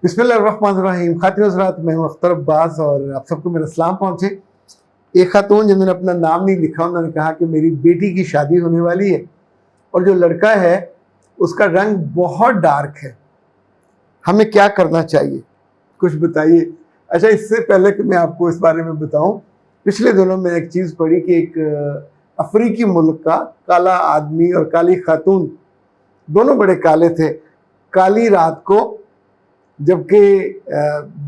बिस्मिल्लाहिर्रहमानिर्रहीम। खातिन हज़रात, मैं हूं अख्तर अब्बास और आप सबको मेरा सलाम पहुंचे। एक खातून जिन्होंने अपना नाम नहीं लिखा, उन्होंने कहा कि मेरी बेटी की शादी होने वाली है और जो लड़का है उसका रंग बहुत डार्क है, हमें क्या करना चाहिए, कुछ बताइए। अच्छा, इससे पहले कि मैं आपको इस बारे में बताऊं, पिछले दिनों में एक चीज़ पढ़ी कि एक अफ्रीकी मुल्क का काला आदमी और काली खातून, दोनों बड़े काले थे, काली रात को जबकि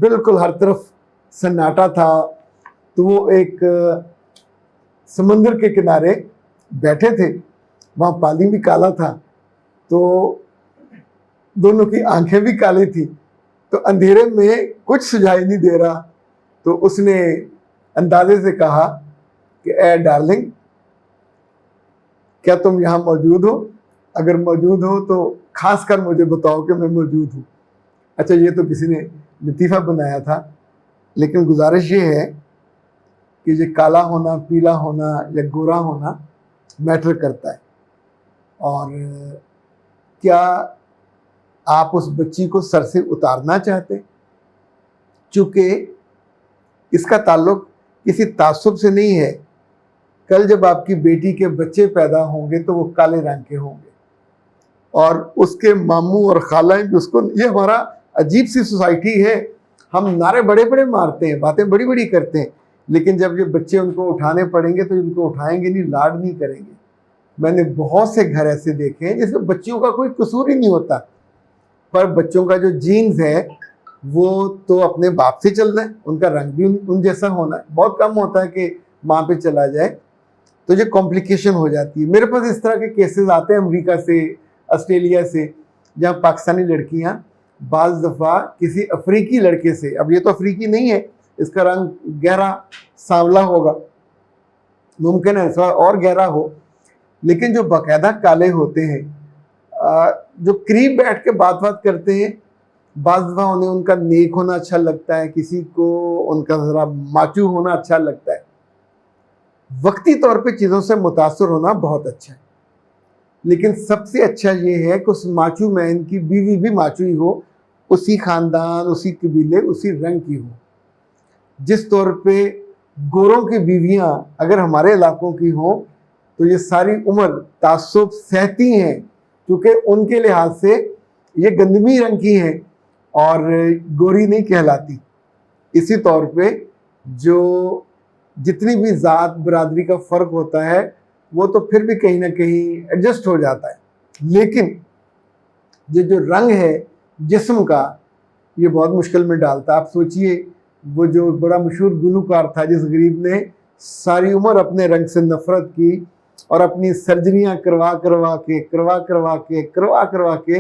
बिल्कुल हर तरफ सन्नाटा था, तो वो एक समंदर के किनारे बैठे थे। वहाँ पानी भी काला था, तो दोनों की आंखें भी काली थी। तो अंधेरे में कुछ सुझाई नहीं दे रहा, तो उसने अंदाजे से कहा कि ए डार्लिंग, क्या तुम यहाँ मौजूद हो? अगर मौजूद हो तो खास कर मुझे बताओ कि मैं मौजूद हूँ। अच्छा, ये तो किसी ने लतीफ़ा बनाया था, लेकिन गुजारिश ये है कि ये काला होना, पीला होना या गोरा होना मैटर करता है। और क्या आप उस बच्ची को सर से उतारना चाहते? चूँकि इसका ताल्लुक किसी तासुब से नहीं है। कल जब आपकी बेटी के बच्चे पैदा होंगे तो वो काले रंग के होंगे और उसके मामू और खालाएं भी उसको, ये हमारा अजीब सी सोसाइटी है, हम नारे बड़े बड़े मारते हैं, बातें बड़ी बड़ी करते हैं, लेकिन जब ये बच्चे उनको उठाने पड़ेंगे तो उनको उठाएंगे नहीं, लाड नहीं करेंगे। मैंने बहुत से घर ऐसे देखे हैं जिसमें बच्चियों का कोई कसूर ही नहीं होता, पर बच्चों का जो जीन्स है वो तो अपने बाप से चल रहा है, उनका रंग भी उन जैसा होना है। बहुत कम होता है कि माँ पे चला जाए, तो ये कॉम्प्लिकेशन हो जाती है। मेरे पास इस तरह के केसेस आते हैं अमेरिका से, ऑस्ट्रेलिया से, जहाँ पाकिस्तानी लड़कियाँ बाज़ दफ़ा किसी अफ्रीकी लड़के से, अब ये तो अफ्रीकी नहीं है, इसका रंग गहरा सांवला होगा, मुमकिन है ऐसा और गहरा हो, लेकिन जो बाकायदा काले होते हैं, जो करीब बैठ के बात करते हैं, बाज़ दफ़ा उन्हें उनका नेक होना अच्छा लगता है, किसी को उनका ज़रा माचू होना अच्छा लगता है। वक्ती तौर पे चीज़ों से मुतासर होना बहुत अच्छा है, लेकिन सबसे अच्छा ये है कि उस माचू मैन की बीवी भी माचू ही हो, उसी ख़ानदान, उसी कबीले, उसी रंग की हो। जिस तौर पे गोरों की बीवियां अगर हमारे इलाकों की हों तो ये सारी उम्र तासुब सहती हैं, क्योंकि उनके लिहाज से ये गंदमी रंग की हैं और गोरी नहीं कहलाती। इसी तौर पे जो जितनी भी ज़ात बरादरी का फ़र्क होता है वो तो फिर भी कहीं ना कहीं एडजस्ट हो जाता है, लेकिन ये जो रंग है जिस्म का, ये बहुत मुश्किल में डालता है। आप सोचिए, वो जो बड़ा मशहूर गुलूकार था जिस गरीब ने सारी उम्र अपने रंग से नफ़रत की और अपनी सर्जरियाँ करवा के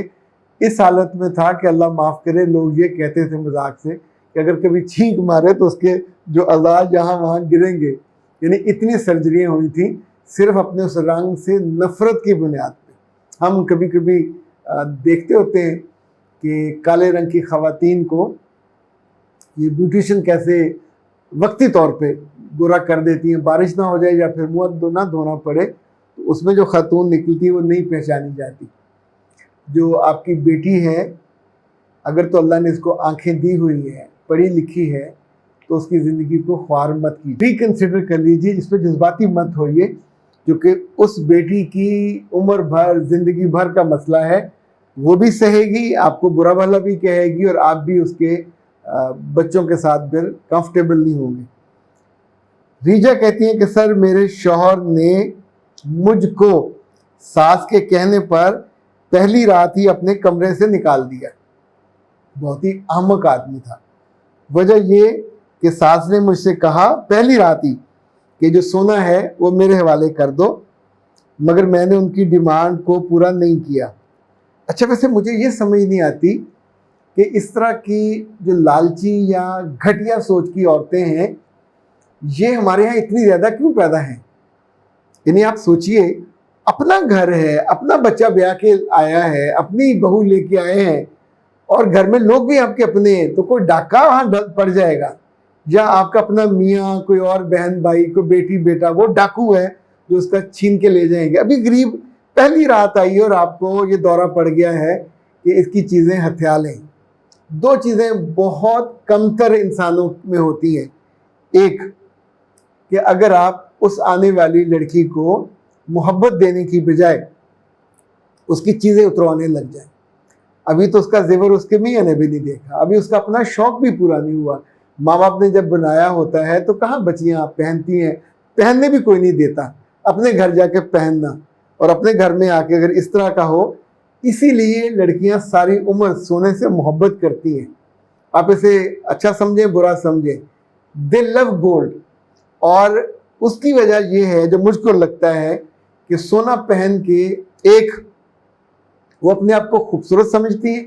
इस हालत में था कि अल्लाह माफ़ करे, लोग ये कहते थे मजाक से कि अगर कभी छींक मारे तो उसके जो अज़ा यहाँ वहाँ गिरेंगे। यानी इतनी सर्जरियाँ हुई थी सिर्फ अपने उस रंग से नफ़रत की बुनियाद पे। हम कभी कभी देखते होते हैं कि काले रंग की ख़वातीन को ये ब्यूटिशियन कैसे वक्ती तौर पे गोरा कर देती हैं, बारिश ना हो जाए या फिर मुँह ना धोना पड़े तो उसमें जो खातून निकलती है वो नहीं पहचानी जाती। जो आपकी बेटी है, अगर तो अल्लाह ने इसको आंखें दी हुई है, पढ़ी लिखी है, तो उसकी ज़िंदगी को ख्वार मत कीजिए, रिकन्सिडर कर लीजिए, इस पर जज्बाती मत होइए, क्योंकि उस बेटी की उम्र भर, ज़िंदगी भर का मसला है। वो भी सहेगी, आपको बुरा भला भी कहेगी और आप भी उसके बच्चों के साथ फिर कंफर्टेबल नहीं होंगे। रीजा कहती हैं कि सर, मेरे शौहर ने मुझको सास के कहने पर पहली रात ही अपने कमरे से निकाल दिया। बहुत ही अहमक आदमी था। वजह ये कि सास ने मुझसे कहा पहली रात ही कि जो सोना है वो मेरे हवाले कर दो, मगर मैंने उनकी डिमांड को पूरा नहीं किया। अच्छा, वैसे मुझे ये समझ नहीं आती कि इस तरह की जो लालची या घटिया सोच की औरतें हैं, ये हमारे यहाँ इतनी ज़्यादा क्यों पैदा हैं। यानी आप सोचिए, अपना घर है, अपना बच्चा ब्याह के आया है, अपनी बहू लेके आए हैं और घर में लोग भी आपके अपने हैं, तो कोई डाका वहाँ पड़ जाएगा, या आपका अपना मियाँ, कोई और बहन भाई, कोई बेटी बेटा, वो डाकू है जो उसका छीन के ले जाएंगे। अभी गरीब पहली रात आई और आपको ये दौरा पड़ गया है कि इसकी चीज़ें हथिया लें। دو چیزیں بہت کم تر انسانوں میں ہوتی ہیں. ایک کہ اگر آپ اس آنے والی لڑکی کو محبت دینے کی بجائے اس کی چیزیں اتروانے لگ جائیں. ابھی تو اس کا زیور اس کے میاں نے بھی نہیں دیکھا, ابھی اس کا اپنا شوق بھی پورا نہیں ہوا. ماں باپ نے جب بنایا ہوتا ہے تو کہاں بچیاں پہنتی ہیں, پہننے بھی کوئی نہیں دیتا. اپنے گھر جا کے پہننا اور اپنے گھر میں آ کے اگر اس طرح کا ہو, اسی لیے لڑکیاں ساری عمر سونے سے محبت کرتی ہیں. آپ اسے اچھا سمجھیں برا سمجھیں, دے لو گولڈ. اور اس کی وجہ یہ ہے جو مجھ کو لگتا ہے کہ سونا پہن کے ایک وہ اپنے آپ کو خوبصورت سمجھتی ہے,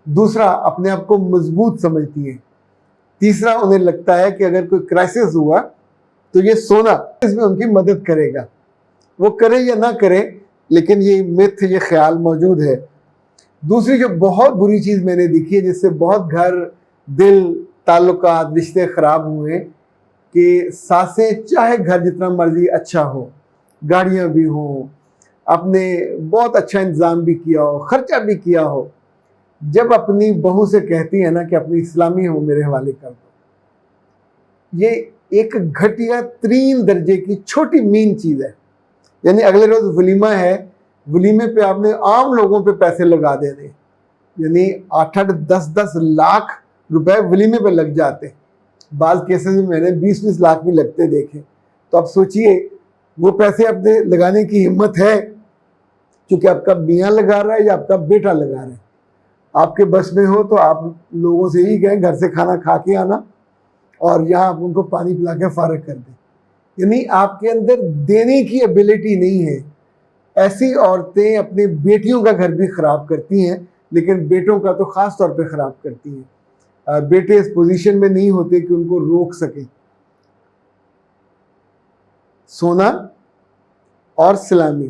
دوسرا اپنے آپ کو مضبوط سمجھتی ہے, تیسرا انہیں لگتا ہے کہ اگر کوئی کرائسس ہوا تو یہ سونا اس میں ان کی مدد کرے گا. وہ کرے یا نہ کرے, لیکن یہ متھ, یہ خیال موجود ہے. دوسری جو بہت بری چیز میں نے دیکھی ہے جس سے بہت گھر, دل, تعلقات, رشتے خراب ہوئے, کہ ساسیں چاہے گھر جتنا مرضی اچھا ہو, گاڑیاں بھی ہوں, آپ نے بہت اچھا انتظام بھی کیا ہو, خرچہ بھی کیا ہو, جب اپنی بہو سے کہتی ہے نا کہ اپنی اسلامی ہو میرے حوالے کر دو, یہ ایک گھٹیا ترین درجے کی چھوٹی مین چیز ہے. یعنی اگلے روز ولیمہ ہے, ولیمے پہ آپ نے عام لوگوں پہ پیسے لگا دینے, یعنی 8-10 لاکھ روپے ولیمے پہ لگ جاتے. بعض کیسز میں نے 20 لاکھ بھی لگتے دیکھے. تو آپ سوچئے وہ پیسے اپنے لگانے کی ہمت ہے چونکہ آپ کا میاں لگا رہا ہے یا آپ کا بیٹا لگا رہا ہے. آپ کے بس میں ہو تو آپ لوگوں سے ہی کہیں گھر سے کھانا کھا کے آنا اور یہاں آپ ان کو پانی پلا کے فارغ کر دیں. یعنی آپ کے اندر دینے کی ایبلٹی نہیں ہے. ایسی عورتیں اپنی بیٹیوں کا گھر بھی خراب کرتی ہیں, لیکن بیٹوں کا تو خاص طور پہ خراب کرتی ہیں. بیٹے اس پوزیشن میں نہیں ہوتے کہ ان کو روک سکیں. سونا اور سلامی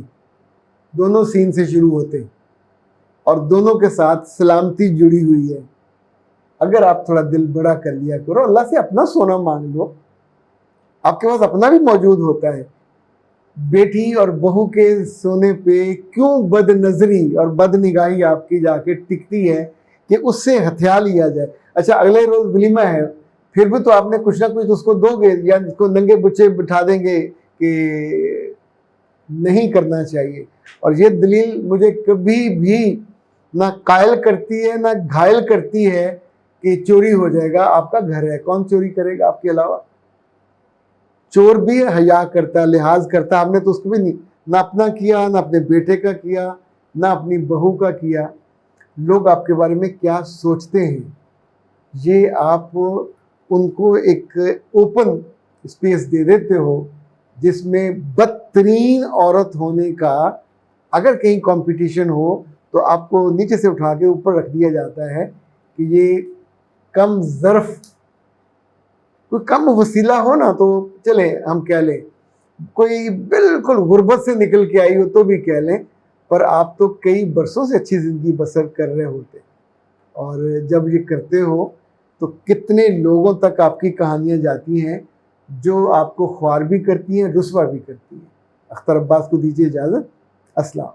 دونوں سین سے شروع ہوتے ہیں اور دونوں کے ساتھ سلامتی جڑی ہوئی ہے. اگر آپ تھوڑا دل بڑا کر لیا کرو, اللہ سے اپنا سونا مانگ لو, آپ کے پاس اپنا بھی موجود ہوتا ہے. بیٹی اور بہو کے سونے پہ کیوں بد نظری اور بد نگاہی آپ کی جا کے ٹکتی ہے کہ اس سے ہتھیار لیا جائے. اچھا اگلے روز ولیمہ ہے, پھر بھی تو آپ نے کچھ نہ کچھ اس کو دو گے یا اس کو ننگے بچے بٹھا دیں گے کہ نہیں کرنا چاہیے. اور یہ دلیل مجھے کبھی بھی نہ قائل کرتی ہے نہ گھائل کرتی ہے کہ چوری ہو جائے گا. آپ کا گھر ہے, کون چوری کرے گا آپ کے علاوہ؟ چور بھی حیا کرتا ہے, لحاظ کرتا ہے. آپ نے تو اس کو بھی نہیں, نہ اپنا کیا, نہ اپنے بیٹے کا کیا, نہ اپنی بہو کا کیا. لوگ آپ کے بارے میں کیا سوچتے ہیں یہ آپ ان کو ایک اوپن اسپیس دے دیتے ہو جس میں بدترین عورت ہونے کا اگر کہیں کمپٹیشن ہو تو آپ کو نیچے سے اٹھا کے اوپر رکھ دیا جاتا ہے کہ یہ کم ظرف, کوئی کم وسیلہ ہو نا تو چلیں ہم کہہ لیں, کوئی بالکل غربت سے نکل کے آئی ہو تو بھی کہہ لیں, پر آپ تو کئی برسوں سے اچھی زندگی بسر کر رہے ہوتے. اور جب یہ کرتے ہو تو کتنے لوگوں تک آپ کی کہانیاں جاتی ہیں جو آپ کو خوار بھی کرتی ہیں, رسوا بھی کرتی ہیں. اختر عباس کو دیجیے اجازت. السلام.